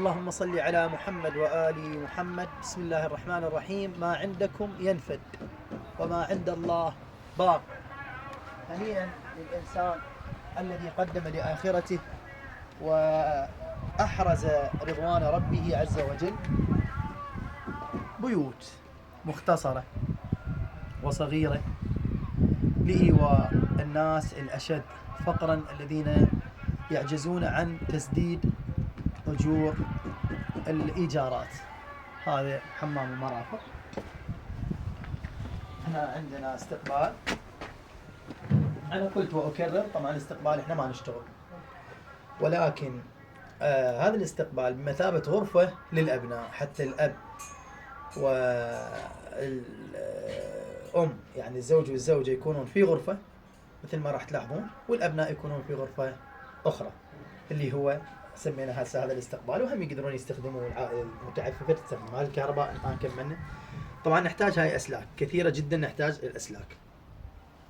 اللهم صل على محمد وآل محمد. بسم الله الرحمن الرحيم. ما عندكم ينفد وما عند الله باق. هنيئا للإنسان الذي قدم لآخرته وأحرز رضوان ربه عز وجل. بيوت مختصرة وصغيرة لإيواء الناس الأشد فقرا الذين يعجزون عن تسديد أجور الإيجارات. هذا حمام المرافق. هنا عندنا استقبال. أنا قلت وأكرر، طبعا الاستقبال إحنا ما نشتغل، ولكن هذا الاستقبال بمثابة غرفة للأبناء، حتى الأب والأم يعني الزوج والزوجة يكونون في غرفة مثل ما راح تلاحظون، والأبناء يكونون في غرفة أخرى اللي هو سمينا هذا الاستقبال. وهم يقدرون يستخدموا العائلة المتعففة تستخدم هذا الكهرباء الآن كملنا. طبعا نحتاج هاي أسلاك كثيرة جدا، نحتاج الأسلاك.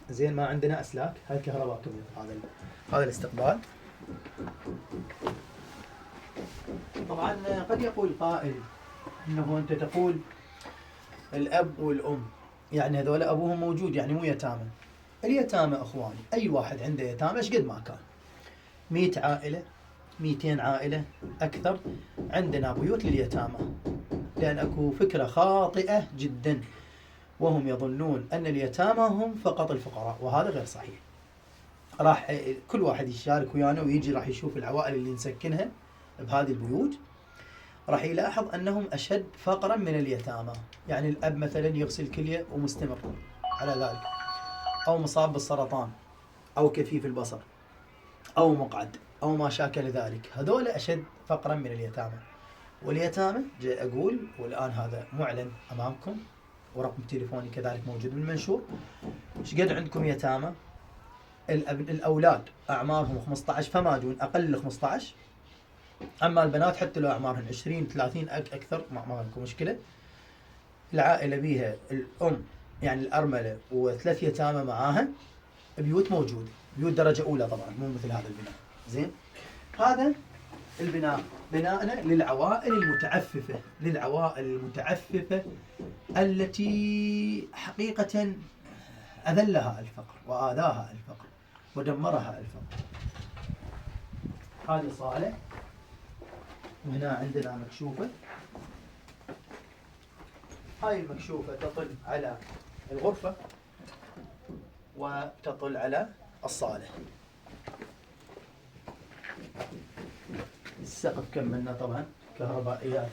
زين ما عندنا أسلاك، هاي الكهرباء كملت هذا الاستقبال. طبعا قد يقول قائل انه انت تقول الاب والام يعني هذول ابوهم موجود يعني مو يتامى. اليتامى اخواني اي واحد عنده يتامى ايش قد ما كان 100 عائله 200 عائله اكثر عندنا بيوت لليتامى، لان اكو فكره خاطئه جدا وهم يظنون ان اليتامى هم فقط الفقراء، وهذا غير صحيح. راح كل واحد يشارك ويانا ويجي راح يشوف العوائل اللي نسكنها بهذه البيوت، راح يلاحظ أنهم أشد فقرا من اليتامى. يعني الأب مثلا يغسل كلية ومستمر على ذلك، أو مصاب بالسرطان، أو كفيف البصر، أو مقعد، أو ما شاكل ذلك. هذول أشد فقرا من اليتامى. واليتامى جاي أقول، والآن هذا معلن أمامكم ورقم تليفوني كذلك موجود بالمنشور. ايش قد عندكم يتامى؟ الأولاد أعمارهم 15 فما دون، أقل 15. أما البنات حتى لو أعمارهن 20 30 أكثر ما لكم مشكلة. العائلة بيها الأم يعني الأرملة وثلاث يتامى معاها، بيوت موجودة، بيوت درجة أولى طبعا، مو مثل هذا البناء. زين، هذا البناء بناءنا للعوائل المتعففة التي حقيقة أذلها الفقر وآذاها الفقر ودمرها الفقر. هذه صالة، وهنا عندنا مكشوفة. هاي المكشوفة تطل على الغرفة وتطل على الصالة. السقف كملنا طبعا كهربائيات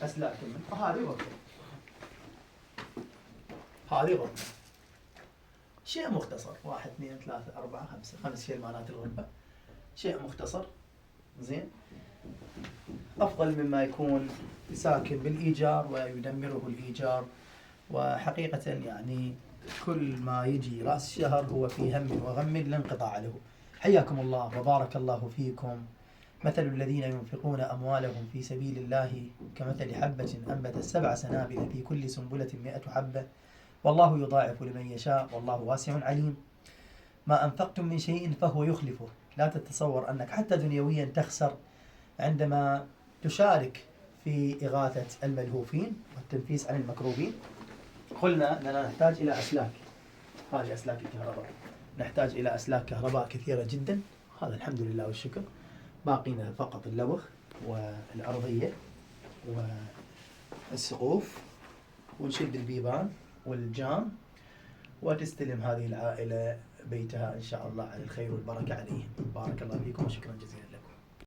أسلاك كملنا. هذه غرفة، هذه غرفة. شيء مختصر، 1 2 3 4 5 شيلمانات الغرفة. شيء مختصر. زين، أفضل مما يكون ساكن بالإيجار ويدمره الإيجار. وحقيقة يعني كل ما يجي رأس الشهر هو في هم وغم لا انقطاع له. حياكم الله وبارك الله فيكم. مثل الذين ينفقون أموالهم في سبيل الله كمثل حبة أنبتت 7 سنابل في كل سنبلة 100 حبة والله يضاعف لمن يشاء والله واسع عليم. ما أنفقتم من شيء فهو يخلفه. لا تتصور أنك حتى دنيويا تخسر عندما تشارك في إغاثة الملهوفين والتنفيس عن المكروبين. قلنا أننا نحتاج إلى أسلاك، هذه أسلاك الكهرباء، نحتاج إلى أسلاك كهرباء كثيرة جدا. هذا الحمد لله والشكر. باقينا فقط اللوخ والأرضية والسقوف، ونشد البيبان والجام، وتستلم هذه العائلة بيتها إن شاء الله على الخير والبركة عليهم. بارك الله فيكم وشكرا جزيلا لكم.